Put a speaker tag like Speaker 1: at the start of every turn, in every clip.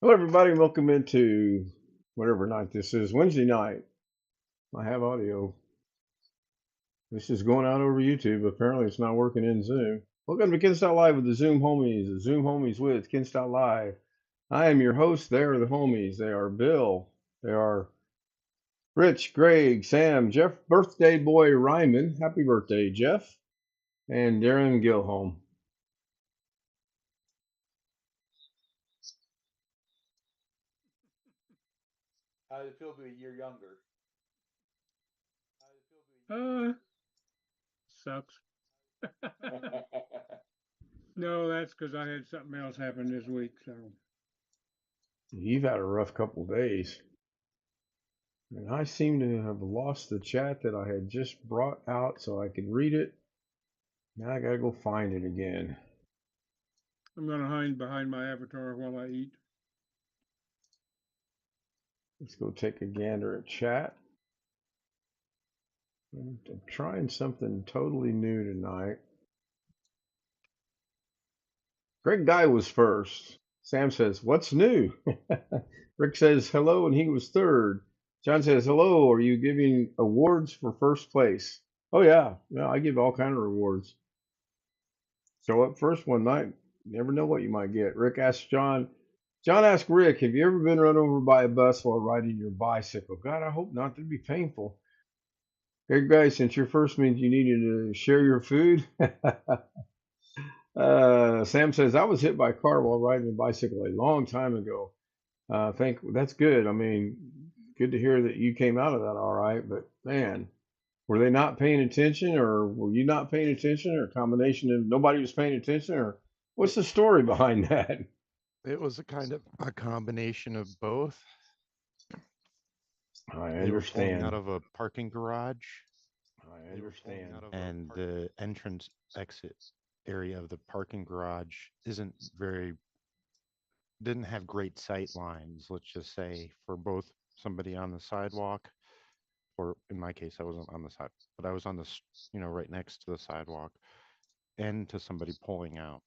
Speaker 1: Hello, everybody. Welcome into whatever night this is. Wednesday night. I have audio. This is going out over YouTube. Apparently, it's not working in Zoom. Welcome to Kenstyle Live with the Zoom homies. The Zoom homies with Kenstyle Live. I am your host. They are the homies. They are Bill. They are Rich, Greg, Sam, Jeff, birthday boy Ryman. Happy birthday, Jeff. And Darren Gilholm.
Speaker 2: How did it feel to be a year younger?
Speaker 3: Uh, Sucks. No, that's because I had something else happen this week. So
Speaker 1: You've had a rough couple days. And I seem to have lost the chat that I had just brought out so I could read it. Now I gotta go find it again.
Speaker 3: I'm gonna hide behind my avatar while I eat.
Speaker 1: Let's go take a gander at chat. I'm trying something totally new tonight. Greg Guy was first. Sam says, "What's new?" Rick says, "Hello," and he was third. John says, "Hello, are you giving awards for first place?" Oh yeah, I give all kind of rewards. Show up first one night. Never know what you might get. Rick asked John. John asked Rick, "Have you ever been run over by a bus while riding your bicycle?" God, I hope not. That'd be painful. Hey guys, since your first means you needed to share your food. Sam says, "I was hit by a car while riding a bicycle a long time ago." That's good. I mean, good to hear that you came out of that all right. But man, were they not paying attention, or were you not paying attention, or a combination of nobody was paying attention, or what's the story behind that?
Speaker 4: It was a kind of a combination of both.
Speaker 1: I
Speaker 4: They were pulling
Speaker 1: understand.
Speaker 4: out of a parking garage,
Speaker 1: I understand.
Speaker 4: and the entrance exit area of the parking garage didn't have great sight lines, let's just say, for both somebody on the sidewalk, or in my case, I wasn't on the side, but I was on right next to the sidewalk, and to somebody pulling out.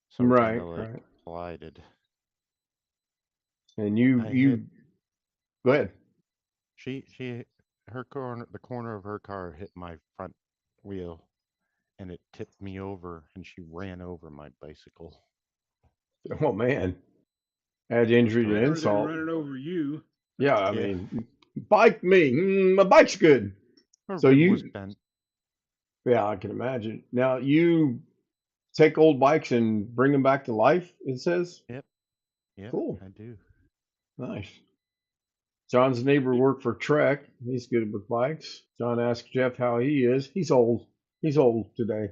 Speaker 4: So it kind
Speaker 1: Right,
Speaker 4: of like
Speaker 1: right.
Speaker 4: collided.
Speaker 1: And you
Speaker 4: I hit
Speaker 1: you go ahead.
Speaker 4: she her the corner of her car hit my front wheel, and it tipped me over, and she ran over my bicycle.
Speaker 1: Oh man, add injury to
Speaker 3: Better than
Speaker 1: insult.
Speaker 3: running over you.
Speaker 1: Yeah, I
Speaker 4: Yeah,
Speaker 1: mean, bike me. My bike's good.
Speaker 4: her
Speaker 1: So
Speaker 4: rim was
Speaker 1: you,
Speaker 4: bent.
Speaker 1: yeah, I can imagine. Now you take old bikes and bring them back to life. It says,
Speaker 4: Yep, yep,
Speaker 1: cool,
Speaker 4: I do.
Speaker 1: nice. John's neighbor
Speaker 4: Y-
Speaker 1: worked for Trek. He's good with bikes. John asked Jeff how he is. He's old. He's old today.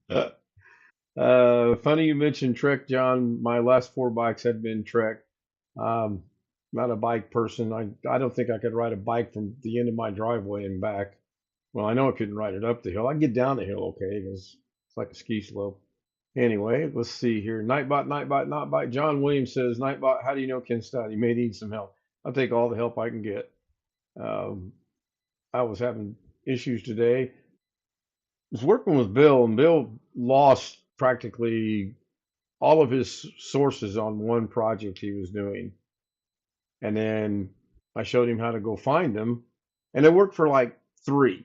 Speaker 3: Yep.
Speaker 1: Funny you mentioned Trek, John. My last four bikes have been Trek. Um, Not a bike person. I don't think I could ride a bike from the end of my driveway and back. Well, I know I couldn't ride it up the hill. I get down the hill okay because it's like a ski slope. Anyway, let's see here. Nightbot, Nightbot, Nightbot. John Williams says, Nightbot, how do you know Ken Stott? He may need some help. I'll take all the help I can get. Um, I was having issues today. I was working with Bill, and Bill lost practically all of his sources on one project he was doing. And then I showed him how to go find them, and it worked for like three.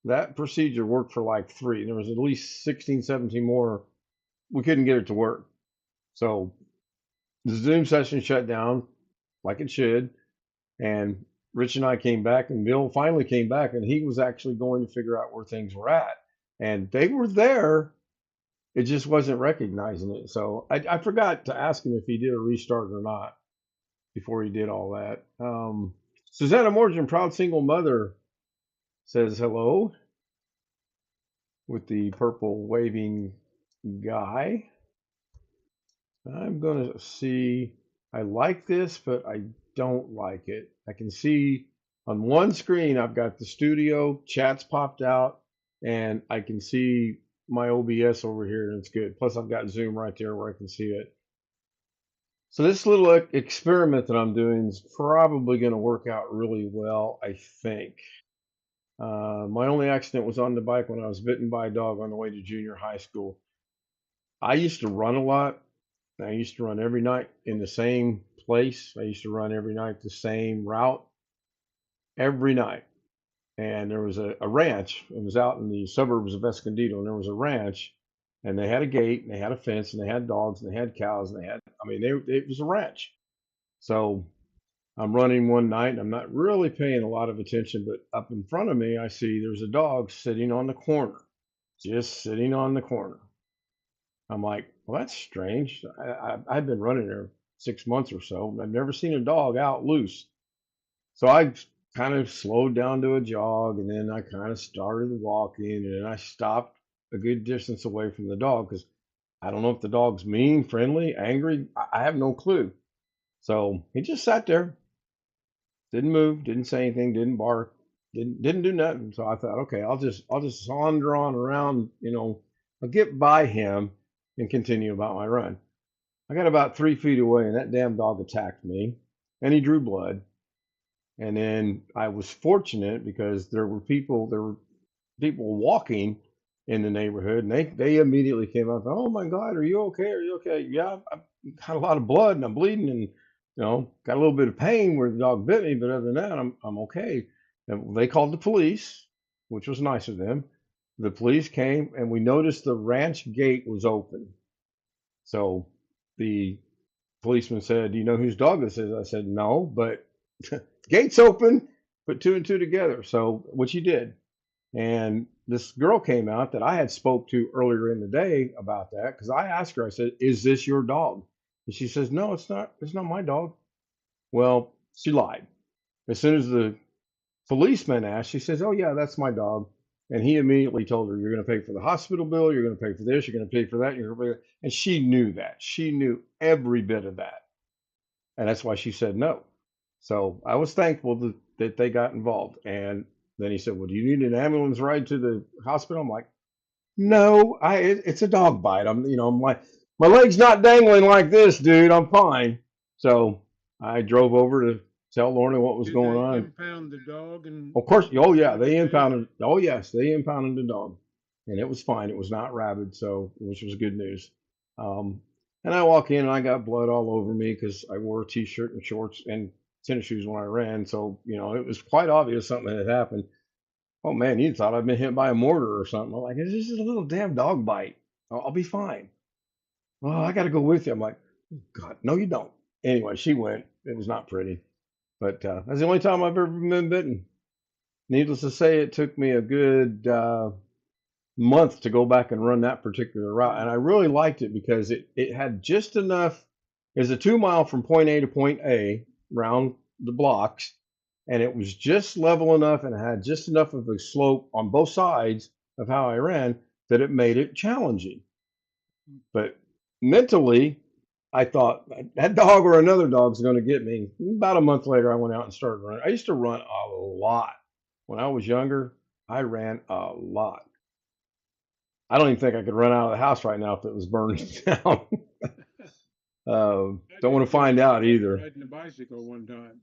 Speaker 1: That procedure worked for like three. There was at least 16, 17 more. We couldn't get it to work. So the Zoom session shut down like it should. And Rich and I came back, and Bill finally came back, and he was actually going to figure out where things were at. And they were there. It just wasn't recognizing it. So I forgot to ask him if he did a restart or not before he did all that. Susanna Morgan, proud single mother, says hello with the purple waving guy. I'm going to see. I like this, but I don't like it. I can see on one screen I've got the studio, chats popped out, and I can see my OBS over here, and it's good. Plus, I've got Zoom right there where I can see it. So this little experiment that I'm doing is probably going to work out really well, I think. My only accident was on the bike when I was bitten by a dog on the way to junior high school. I used to run a lot, I used to run every night in the same place. I used to run every night the same route every night. And there was a ranch. It was out in the suburbs of Escondido, and there was a ranch, and they had a gate, and they had a fence, and they had dogs, and they had cows, and they had, I mean, it was a ranch. So I'm running one night, and I'm not really paying a lot of attention, but up in front of me, I see there's a dog sitting on the corner, just sitting on the corner. I'm like, well, that's strange. I've been running there 6 months or so. I've never seen a dog out loose. So I kind of slowed down to a jog, and then I kind of started walking, and then I stopped a good distance away from the dog because I don't know if the dog's mean, friendly, angry. I have no clue. So he just sat there, didn't move, didn't say anything, didn't bark, didn't do nothing. So I thought, okay, I'll just saunter on around, I'll get by him and continue about my run. I got about 3 feet away, and that damn dog attacked me, and he drew blood. And then I was fortunate because there were people walking in the neighborhood, and they immediately came up. Oh my God, are you okay? Are you okay? Yeah, I've got a lot of blood and I'm bleeding, and got a little bit of pain where the dog bit me, but other than that, I'm okay. And they called the police, which was nice of them. The police came, and we noticed the ranch gate was open. So the policeman said, "Do you know whose dog this is?" I said, "No, but gates open, put two and two together." So, which he did. And this girl came out that I had spoke to earlier in the day about that because I asked her, I said, "Is this your dog?" And she says, "No, it's not. It's not my dog." Well, she lied. As soon as the policeman asked, she says, "Oh yeah, that's my dog." And he immediately told her, "You're going to pay for the hospital bill. You're going to pay for this. You're going to pay for that. You're going to pay." And she knew that. She knew every bit of that. And that's why she said no. So I was thankful that they got involved. And then he said, "Well, do you need an ambulance ride to the hospital?" I'm like, "No, it's a dog bite. My leg's not dangling like this, dude. I'm fine." So I drove over to tell Lorna what was
Speaker 3: Did
Speaker 1: going
Speaker 3: they
Speaker 1: on.
Speaker 3: impound the dog and
Speaker 1: Of course, oh yeah,
Speaker 3: give it
Speaker 1: they
Speaker 3: to you?
Speaker 1: impounded. Oh yes, they impounded the dog, and it was fine. It was not rabid, so which was good news. Um, and I walk in, and I got blood all over me because I wore a t-shirt and shorts and tennis shoes when I ran. So it was quite obvious something had happened. "Oh man, you thought I'd been hit by a mortar or something." I'm like, "It's just a little damn dog bite. I'll be fine." "Well, I got to go with you." I'm like, "God, no, you don't." Anyway, she went. It was not pretty, but that's the only time I've ever been bitten. Needless to say, it took me a good month to go back and run that particular route, and I really liked it because it had just enough. It's a 2 mile from point A to point A round the blocks, and it was just level enough and it had just enough of a slope on both sides of how I ran that it made it challenging. But mentally, I thought that dog or another dog's going to get me. About a month later, I went out and started running. I used to run a lot. When I was younger, I ran a lot. I don't even think I could run out of the house right now if it was burning down.
Speaker 3: I
Speaker 1: Don't want
Speaker 3: did
Speaker 1: to
Speaker 3: too.
Speaker 1: find
Speaker 3: I
Speaker 1: out
Speaker 3: started
Speaker 1: either.
Speaker 3: riding a bicycle one time.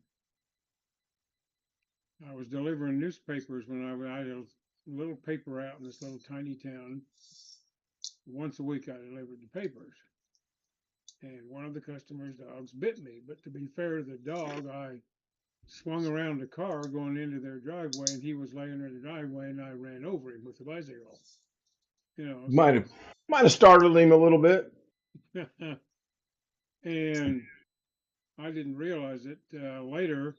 Speaker 3: I was delivering newspapers when I had a little paper out in this little tiny town. Once a week, I delivered the papers, and one of the customers' dogs bit me. But to be fair to the dog, I swung around the car going into their driveway, and he was laying in the driveway, and I ran over him with the bicycle.
Speaker 1: Might have
Speaker 3: So
Speaker 1: might have startled him a little bit.
Speaker 3: and I didn't realize it. Later,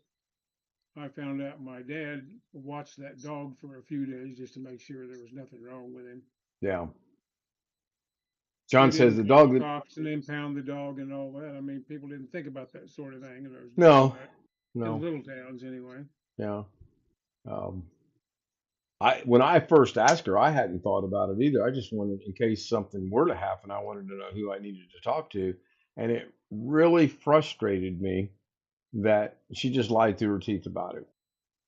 Speaker 3: I found out my dad watched that dog for a few days just to make sure there was nothing wrong with him.
Speaker 1: Yeah.
Speaker 3: They
Speaker 1: John says
Speaker 3: didn't
Speaker 1: the
Speaker 3: call the
Speaker 1: dog that
Speaker 3: cops and impound the dog and all that. I mean, people didn't think about that sort of thing, and there was none of
Speaker 1: no,
Speaker 3: that in
Speaker 1: no,
Speaker 3: little towns anyway.
Speaker 1: yeah. Um, I when I first asked her, I hadn't thought about it either. I just wanted, in case something were to happen, I wanted to know who I needed to talk to, and it really frustrated me that she just lied through her teeth about it.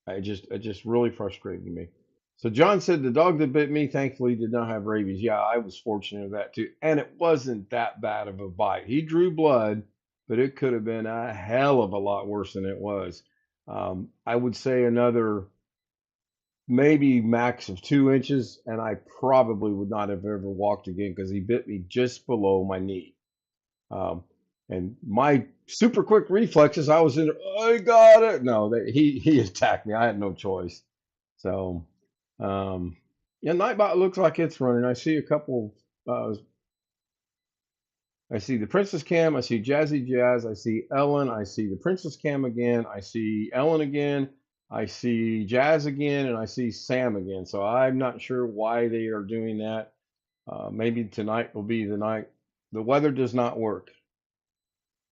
Speaker 1: It just really frustrated me. So John said the dog that bit me thankfully did not have rabies. Yeah, I was fortunate of that too. And it wasn't that bad of a bite. He drew blood, but it could have been a hell of a lot worse than it was. I would say another maybe max of 2 inches, and I probably would not have ever walked again because he bit me just below my knee. And my super quick reflexes, I was in, I got it. No, he attacked me. I had no choice. So, yeah, Nightbot looks like it's running. I see a couple. I see the Princess Cam. I see Jazzy Jazz. I see Ellen. I see the Princess Cam again. I see Ellen again. I see Jazz again, and I see Sam again. So I'm not sure why they are doing that. Maybe tonight will be the night. The weather does not work.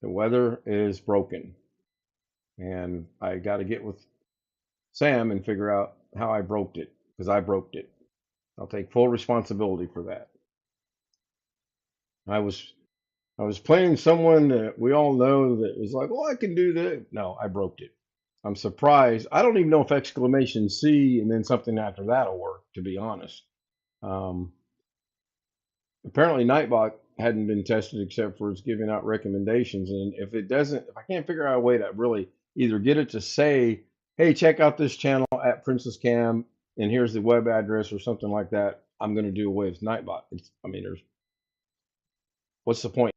Speaker 1: The weather is broken, and I got to get with Sam and figure out how I broke it because I broke it. I'll take full responsibility for that. I was playing someone that we all know that was like, "Oh, I can do that." No, I broke it. I'm surprised. I don't even know if exclamation C and then something after that'll work, to be honest. Um, Apparently, Nightbot hadn't been tested except for it's giving out recommendations. And if it doesn't, if I can't figure out a way to really either get it to say, "Hey, check out this channel at Princess Cam, and here's the web address" or something like that, I'm going to do away with Nightbot. I mean, what's the point?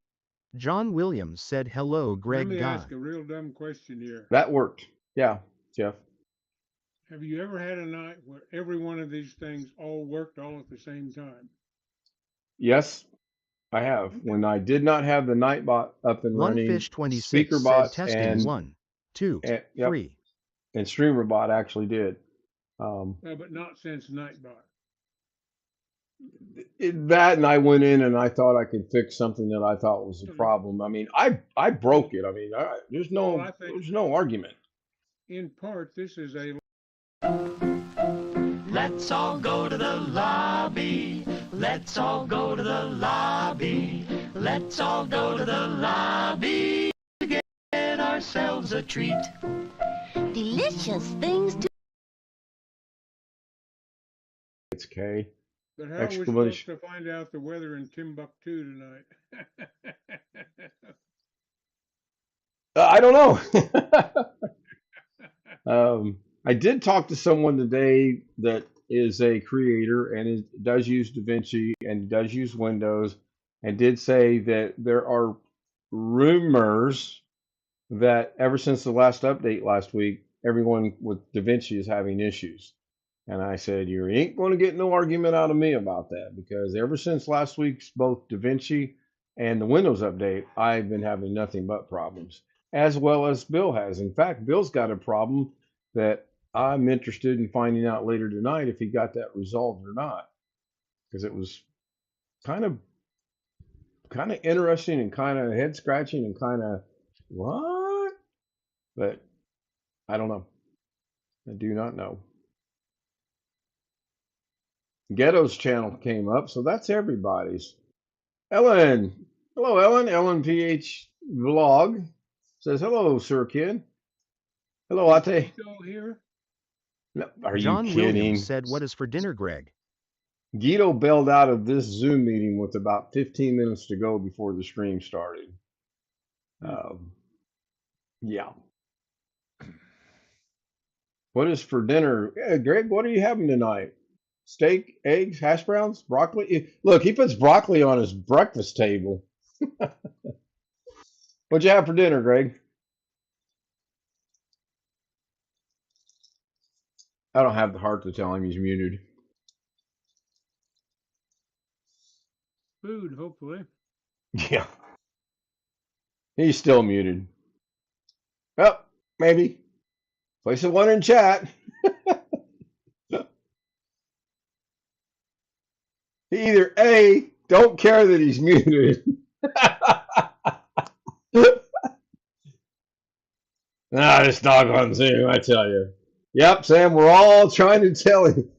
Speaker 5: John Williams said, "Hello,
Speaker 3: Let
Speaker 5: Greg
Speaker 3: me
Speaker 5: Guy."
Speaker 3: ask a real dumb question here.
Speaker 1: That worked. Yeah, Jeff.
Speaker 3: Have you ever had a night where every one of these things all worked all at the same time?
Speaker 1: Yes, I have. When I did not have the Nightbot up and running,
Speaker 5: OneFish26
Speaker 1: Speaker
Speaker 5: said,
Speaker 1: bots
Speaker 5: "Testing 1, 2,
Speaker 1: yep,
Speaker 5: 3."
Speaker 1: and Streamer bot actually did.
Speaker 3: But not since Nightbot.
Speaker 1: That, and I went in and I thought I could fix something that I thought was a problem. I mean, I broke it. I mean, there's
Speaker 3: I think
Speaker 1: there's no argument.
Speaker 3: in part this is a
Speaker 6: Let's all go to the lobby. Let's all go to the lobby. Let's all go to the lobby to get ourselves a treat.
Speaker 7: Delicious things to
Speaker 1: It's K.
Speaker 3: But how are we supposed to find out the weather in Timbuktu tonight?
Speaker 1: I don't know. I did talk to someone today that is a creator and does use Davinci and does use Windows, and did say that there are rumors that ever since the last update last week, everyone with Davinci is having issues. And I said, you ain't going to get no argument out of me about that, because ever since last week's both Davinci and the Windows update, I've been having nothing but problems, as well as Bill has. In fact, Bill's got a problem that I'm interested in finding out later tonight if he got that resolved or not, because it was kind of interesting and kind of head scratching and kind of what, but I don't know. I do not know. Ghetto's channel came up, so that's everybody's. Ellen, hello, Ellen. Ellen PH Vlog says, "Hello, sir, kid. Hello, Ate."
Speaker 3: Still here?
Speaker 1: No, are
Speaker 5: John
Speaker 1: you kidding?
Speaker 5: Williams said, "What is for dinner, Greg?"
Speaker 1: Guido bailed out of this Zoom meeting with about 15 minutes to go before the stream started. Yeah. What is for dinner? Yeah, Greg, what are you having tonight? Steak, eggs, hash browns, broccoli? Look, he puts broccoli on his breakfast table. What'd you have for dinner, Greg? I don't have the heart to tell him he's muted.
Speaker 3: Food, hopefully.
Speaker 1: Yeah. He's still muted. Oh, maybe. Place a one in chat. He either A, don't care that he's muted. This dog on Zoom, I tell you. Yep, Sam, we're all trying to tell him.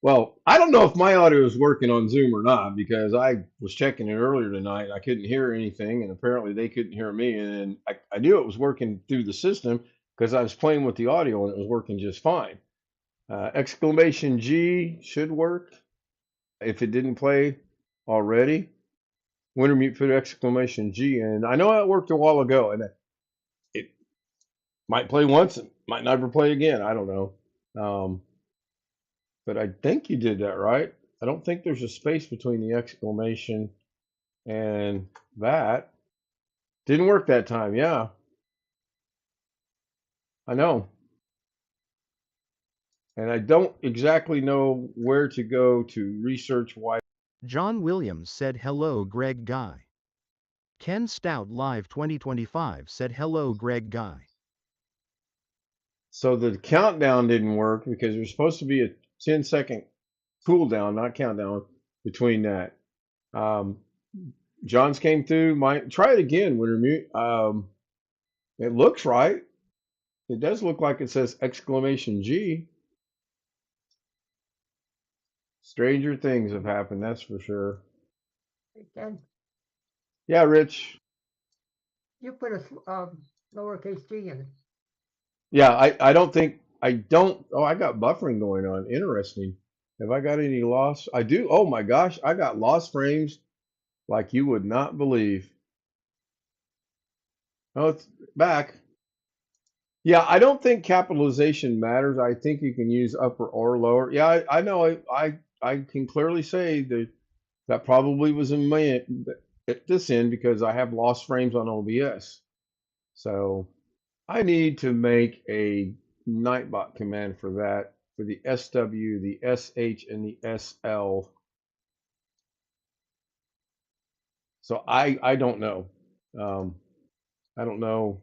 Speaker 1: Well, I don't know if my audio is working on Zoom or not, because I was checking it earlier tonight. I couldn't hear anything, and apparently they couldn't hear me. And I knew it was working through the system because I was playing with the audio and it was working just fine. Exclamation G should work if it didn't play already. Winter mute put exclamation G in. I know it worked a while ago, and it might play once, it might never play again. I don't know. But I think you did that right. I don't think there's a space between the exclamation and that. Didn't work that time. Yeah, I know. And I don't exactly know where to go to research why.
Speaker 5: John Williams said hello Greg Guy. Ken Stout Live 2025 said hello Greg Guy.
Speaker 1: So the countdown didn't work because there's supposed to be a 10-second cooldown, not countdown, between that. John's came through. Try it again, Winter Mute. It looks right. It does look like it says exclamation G. Stranger things have happened, that's for sure.
Speaker 8: Ken,
Speaker 1: Yeah, Rich.
Speaker 8: you put a lowercase g in it.
Speaker 1: Yeah, I don't think I don't. Oh, I got buffering going on. Interesting. Have I got any loss? I do. Oh my gosh, I got lost frames like you would not believe. Oh, it's back. Yeah, I don't think capitalization matters. I think you can use upper or lower. Yeah, I know. I can clearly say that probably was in my at this end because I have lost frames on OBS. So I need to make a Nightbot command for that, for the SW, the SH, and the SL. So I don't know. I don't know.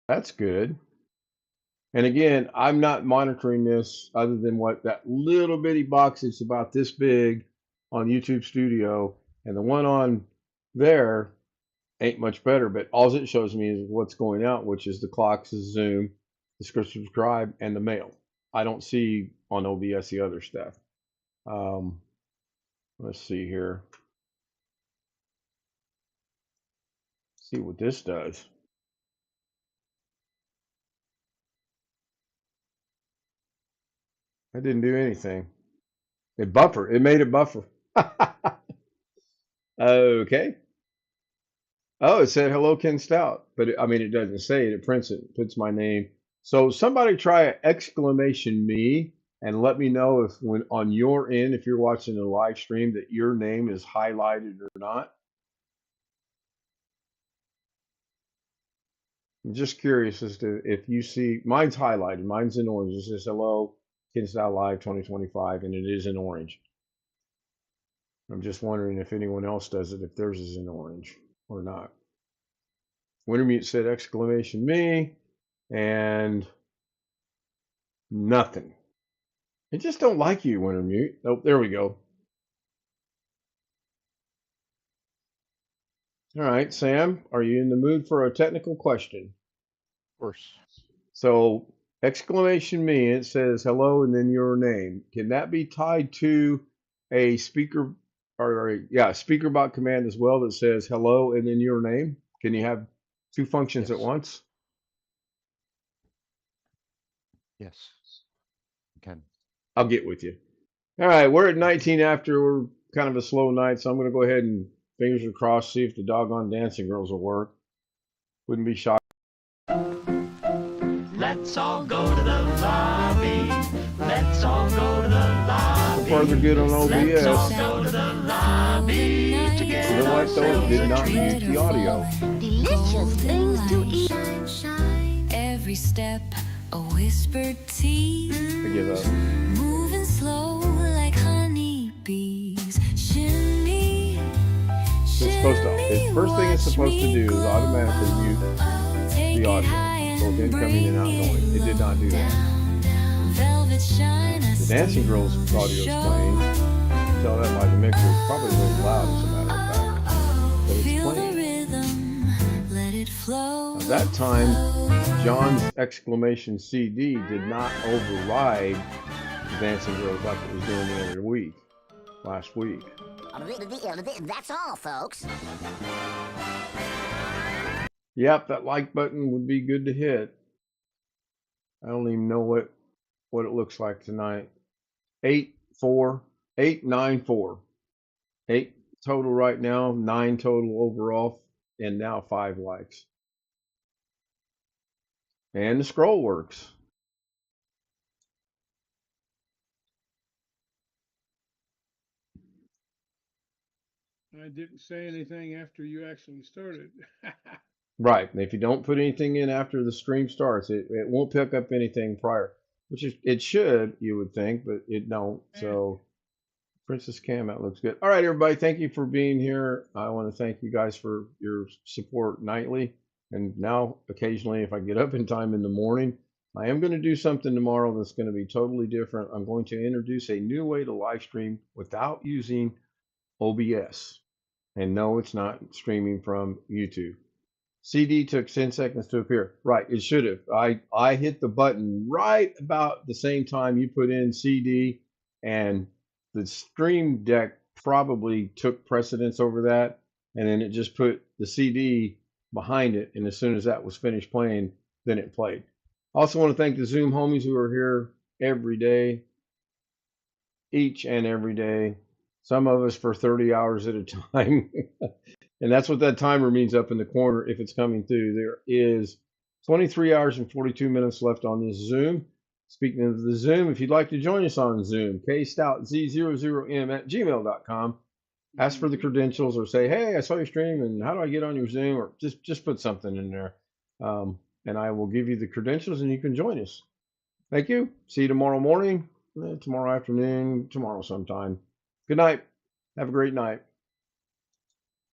Speaker 1: That's good. And again, I'm not monitoring this other than what that little bitty box is about this big on YouTube Studio, and the one on there ain't much better. But all it shows me is what's going out, which is the clocks, the Zoom, the subscribe, and the mail. I don't see on OBS the other stuff. Let's see here. See what this does. That didn't do anything. It buffered. It made it buffer. Okay. Oh, it said hello, Ken Stout, but I mean, it doesn't say it. It prints it. It puts my name. So somebody try an exclamation me and let me know if when on your end, if you're watching the live stream, that your name is highlighted or not. I'm just curious as to if you see mine's highlighted. Mine's in orange. It says hello, Ken Stout Live 2025, and it is in orange. I'm just wondering if anyone else does it, if theirs is in orange or not. Wintermute said exclamation me and nothing. I just don't like you, Wintermute. Oh, there we go. All right, Sam, are you in the mood for a technical question?
Speaker 4: Of course.
Speaker 1: So exclamation me, it says hello and then your name. Can that be tied to a speaker or speaker bot command as well that says hello and then your name? Can you have two functions at
Speaker 4: Yes.
Speaker 1: once?
Speaker 4: Yes. You can.
Speaker 1: I'll get with you. All right, we're at 19 after. We're kind of a slow night, so I'm going to go ahead and fingers are crossed, see if the doggone dancing girls will work. Wouldn't be shocked.
Speaker 6: Let's all go to the lobby. Let's all go to the lobby.
Speaker 1: So far, they're good on
Speaker 6: Let's all
Speaker 1: OBS.
Speaker 6: go to the lobby to get
Speaker 1: You know what, though? It did not mute the audio.
Speaker 7: Delicious things to eat.
Speaker 9: Shine, every step a whispered tea.
Speaker 1: I give up.
Speaker 9: Moving slow like honeybees. Shimmy,
Speaker 1: It's supposed to. The first thing it's supposed to do is automatically mute the audio, both incoming and outgoing. It did not do that. The Dancing Girls audio is playing. You can tell that by the mixer. It's probably really loud, as a matter of fact. But it's playing. At that time, John's exclamation CD did not override the Dancing Girls like it was doing the other week, last week.
Speaker 7: That's all, folks.
Speaker 1: Yep, that like button would be good to hit. I don't even know what it looks like tonight. 8-4. 894. 8 total right now, 9 total overall, and now 5 likes. And the scroll works.
Speaker 3: I didn't say anything after you actually started.
Speaker 1: Right. And if you don't put anything in after the stream starts, it won't pick up anything prior, which is it should, you would think, but it don't. So Princess Cam, that looks good. All right, everybody, thank you for being here. I want to thank you guys for your support nightly. And now, occasionally, if I get up in time in the morning, I am going to do something tomorrow that's going to be totally different. I'm going to introduce a new way to live stream without using OBS. And no, it's not streaming from YouTube. CD took 10 seconds to appear. Right, it should have. I hit the button right about the same time you put in CD, and the Stream Deck probably took precedence over that, and then it just put the CD behind it, and as soon as that was finished playing, then it played. I also want to thank the Zoom homies who are here every day, each and every day. Some of us for 30 hours at a time. And that's what that timer means up in the corner if it's coming through. There is 23 hours and 42 minutes left on this Zoom. Speaking of the Zoom, if you'd like to join us on Zoom, kstout000m@gmail.com. Ask for the credentials or say, hey, I saw your stream and how do I get on your Zoom? Or just put something in there. And I will give you the credentials and you can join us. Thank you. See you tomorrow morning, tomorrow afternoon, tomorrow sometime. Good night. Have a great night.